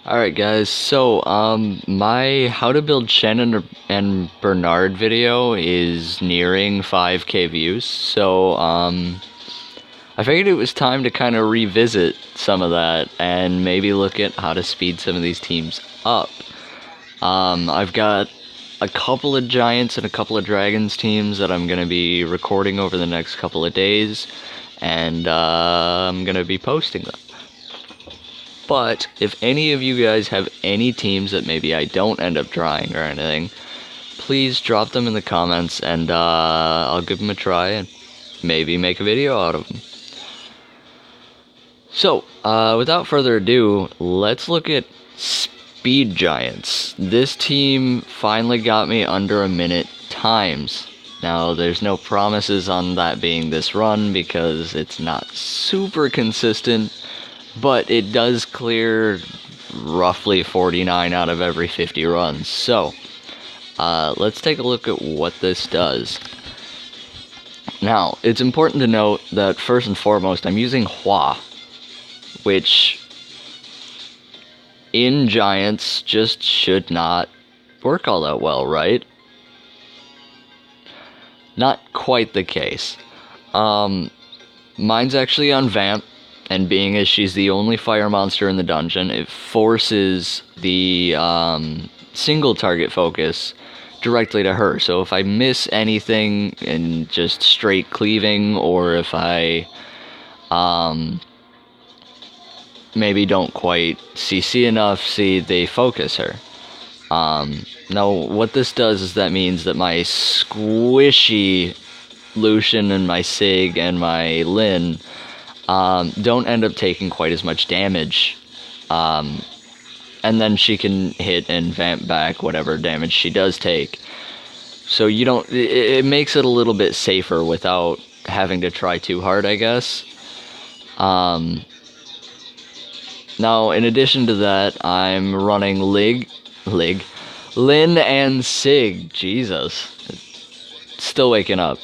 Alright guys, so my how to build Shannon and Bernard video is nearing 5k views, so I figured it was time to kind of revisit some of that and maybe look at how to speed some of these teams up. I've got a couple of Giants and a couple of Dragons teams that I'm going to be recording over the next couple of days, and I'm going to be posting them. But if any of you guys have any teams that maybe I don't end up trying or anything, please drop them in the comments and I'll give them a try and maybe make a video out of them. So, without further ado, let's look at Speed Giants. This team finally got me under a minute times. Now, there's no promises on that being this run because it's not super consistent, but it does clear roughly 49 out of every 50 runs. So, let's take a look at what this does. Now, it's important to note that first and foremost, I'm using Hua, which in Giants just should not work all that well, right? Not quite the case. Mine's actually on Vamp, and being as she's the only fire monster in the dungeon, it forces the single target focus directly to her. So if I miss anything in just straight cleaving, or if I maybe don't quite CC enough, they focus her. Now what this does is that means that my squishy Lucian and my Sig and my Lyn don't end up taking quite as much damage, and then she can hit and vamp back whatever damage she does take. So you don't, it makes it a little bit safer without having to try too hard, I guess. Now, in addition to that, I'm running Lyn and Sig. Jesus, still waking up.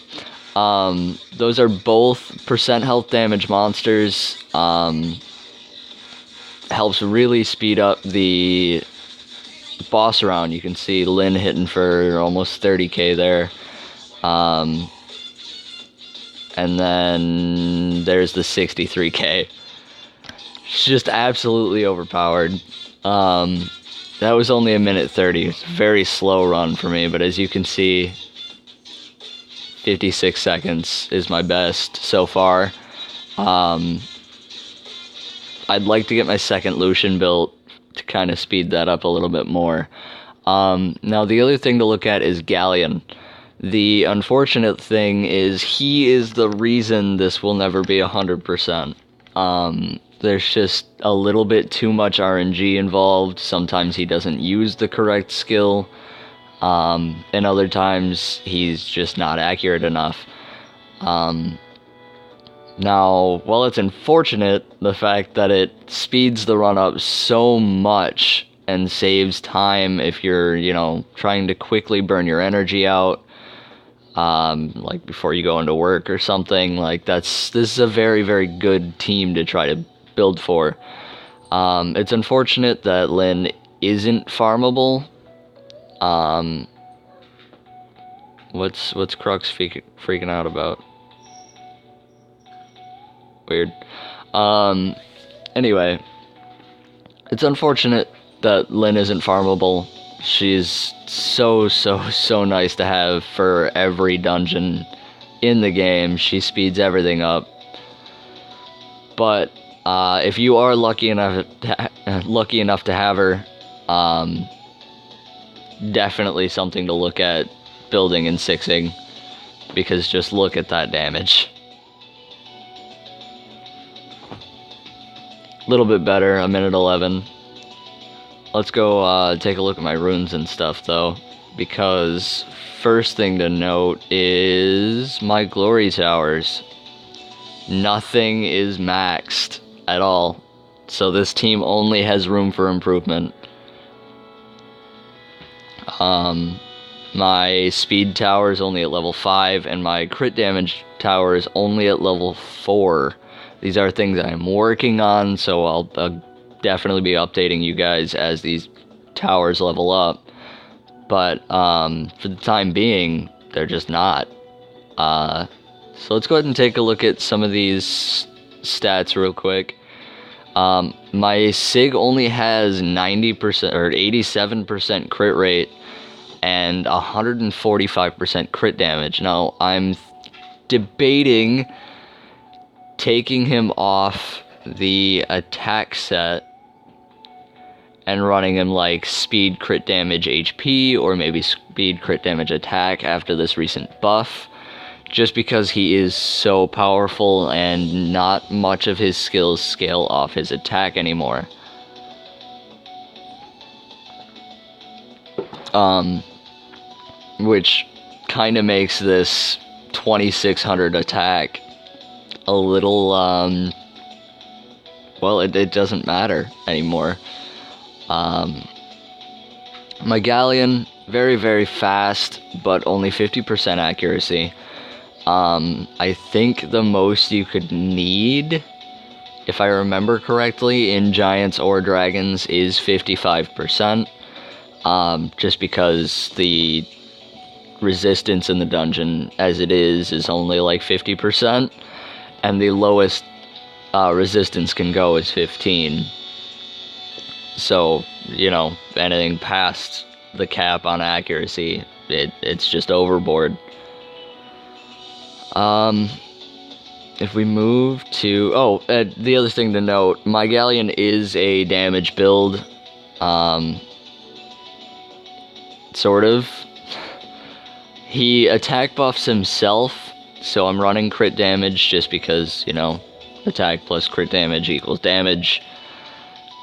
Those are both percent health damage monsters. Helps really speed up the boss round. You can see Lyn hitting for almost 30k there. And then there's the 63k. She's just absolutely overpowered. That was only a minute 30. It's a very slow run for me, but as you can see, 56 seconds is my best so far. I'd like to get my second Lucian built to kind of speed that up a little bit more. Now, the other thing to look at is Galleon. The unfortunate thing is he is the reason this will never be 100%. There's just a little bit too much RNG involved. Sometimes he doesn't use the correct skill. And other times he's just not accurate enough. Now, while it's unfortunate, the fact that it speeds the run up so much and saves time if you're, trying to quickly burn your energy out, like before you go into work or something, like this is a very, very good team to try to build for. It's unfortunate that Lyn isn't farmable. What's Crux freaking out about? Weird. Anyway, it's unfortunate that Lyn isn't farmable. She's so nice to have for every dungeon in the game. She speeds everything up. But if you are lucky enough to have her, definitely something to look at building and sixing, because just look at that damage. A little bit better, a minute 11. Let's go take a look at my runes and stuff though, because first thing to note is my glory towers. Nothing is maxed at all, so this team only has room for improvement. My speed tower is only at level 5, and my crit damage tower is only at level 4. These are things I'm working on, so I'll definitely be updating you guys as these towers level up. But for the time being, they're just not. So let's go ahead and take a look at some of these stats real quick. My SIG only has 90% or 87% crit rate and 145% crit damage. Now, I'm debating taking him off the attack set and running him like speed crit damage HP or maybe speed crit damage attack after this recent buff, just because he is so powerful and not much of his skills scale off his attack anymore. Which kind of makes this 2600 attack a little, well, it doesn't matter anymore. My galleon, very, very fast, but only 50% accuracy. I think the most you could need, if I remember correctly, in Giants or Dragons is 55%. Just because the resistance in the dungeon, as it is only like 50%, and the lowest resistance can go is 15. So, you know, anything past the cap on accuracy, it's just overboard. If we move to... the other thing to note, my galleon is a damage build. Sort of. He attack buffs himself, so I'm running crit damage just because, you know, attack plus crit damage equals damage.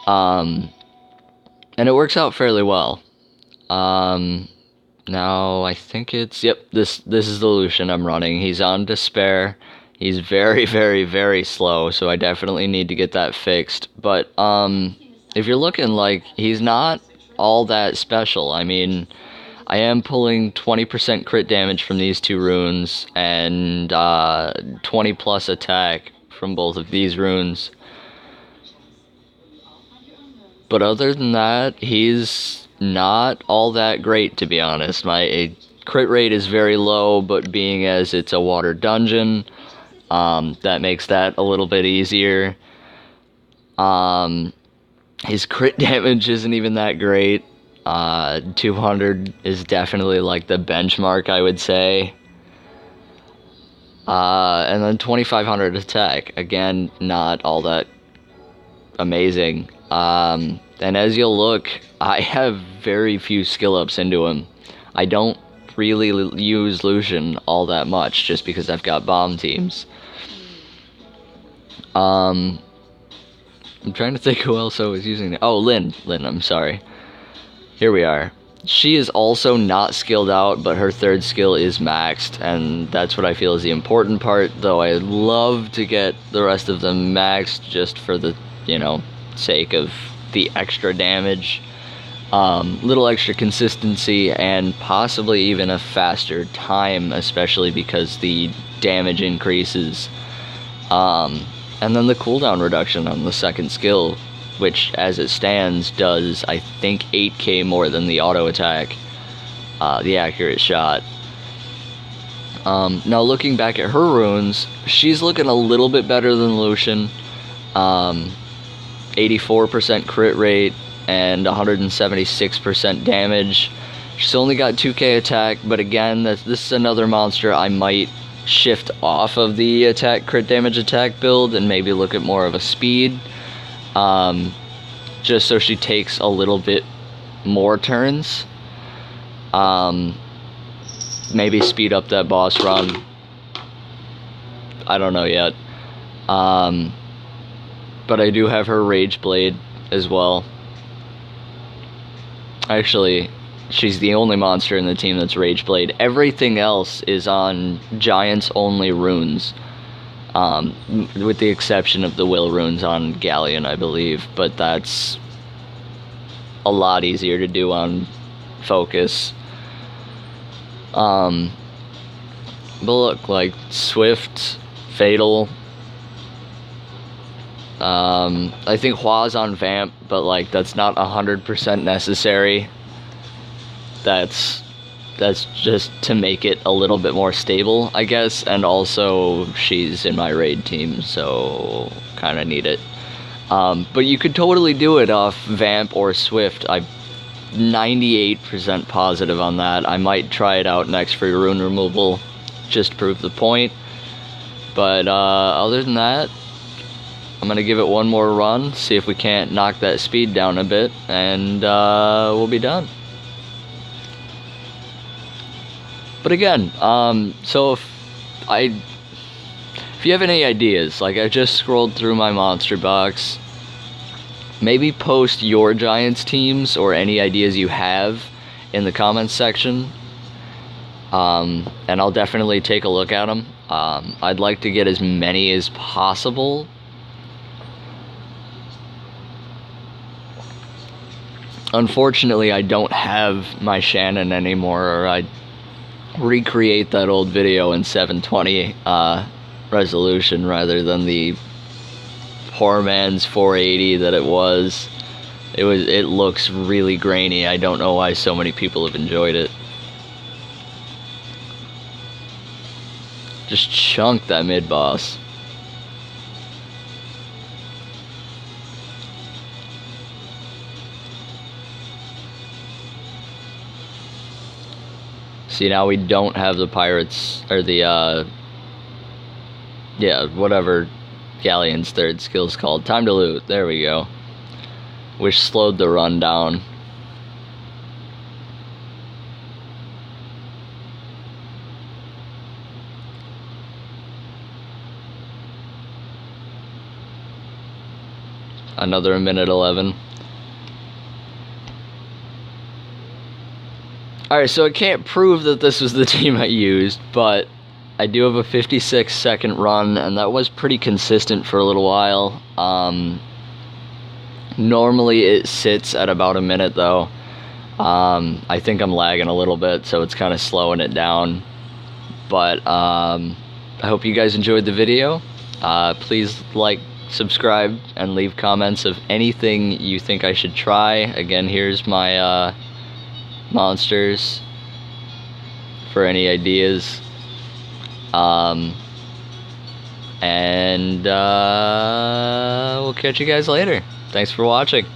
And it works out fairly well. Now, I think it's... Yep, this is the Lucian I'm running. He's on Despair. He's very, very, very slow, so I definitely need to get that fixed. But, if you're looking, like, he's not all that special. I mean, I am pulling 20% crit damage from these two runes, and 20 plus attack from both of these runes. But other than that, he's not all that great, to be honest. My crit rate is very low, but being as it's a water dungeon, that makes that a little bit easier. His crit damage isn't even that great. 200 is definitely like the benchmark, I would say. And then 2500 attack. Again, not all that amazing. And as you'll look, I have very few skill ups into him. I don't really use Lucian all that much, just because I've got bomb teams. I'm trying to think who else I was using. Oh, Lynn, I'm sorry. Here we are. She is also not skilled out, but her third skill is maxed, and that's what I feel is the important part, though I'd love to get the rest of them maxed just for the, you know, sake of the extra damage, little extra consistency, and possibly even a faster time, especially because the damage increases. And then the cooldown reduction on the second skill, which as it stands does, I think, 8k more than the auto attack, the accurate shot. Now looking back at her runes, she's looking a little bit better than Lucian. 84% crit rate and 176% damage. She's only got 2k attack, but again, this is another monster I might shift off of the attack crit damage attack build and maybe look at more of a speed, just so she takes a little bit more turns. Maybe speed up that boss run. I don't know yet. But I do have her Rage Blade as well. Actually, she's the only monster in the team that's Rage Blade. Everything else is on Giants only runes, with the exception of the Will runes on Galleon, I believe. But that's a lot easier to do on Focus. But look, like Swift, Fatal, I think Hua's on Vamp, but like that's not 100% necessary. That's just to make it a little bit more stable, I guess, and also she's in my raid team, so kind of need it. But you could totally do it off Vamp or Swift. I'm 98% positive on that. I might try it out next for rune removal, just to prove the point. But other than that, I'm gonna give it one more run, see if we can't knock that speed down a bit, and we'll be done. But again, so if you have any ideas, like I just scrolled through my monster box, maybe post your Giants teams or any ideas you have in the comments section, and I'll definitely take a look at them. I'd like to get as many as possible. Unfortunately, I don't have my Shannon anymore, or I'd recreate that old video in 720 resolution rather than the poor man's 480 that it was. It looks really grainy. I don't know why so many people have enjoyed it. Just chunk that mid boss. See, now we don't have the pirates, or the, yeah, whatever Galleon's third skill's called. Time to loot, there we go. Which slowed the run down. Another minute 11. Alright, so I can't prove that this was the team I used, but I do have a 56-second run, and that was pretty consistent for a little while. Normally it sits at about a minute, though. I think I'm lagging a little bit, so it's kind of slowing it down. But I hope you guys enjoyed the video. Please like, subscribe, and leave comments of anything you think I should try. Again, here's my monsters for any ideas, and we'll catch you guys later. Thanks for watching.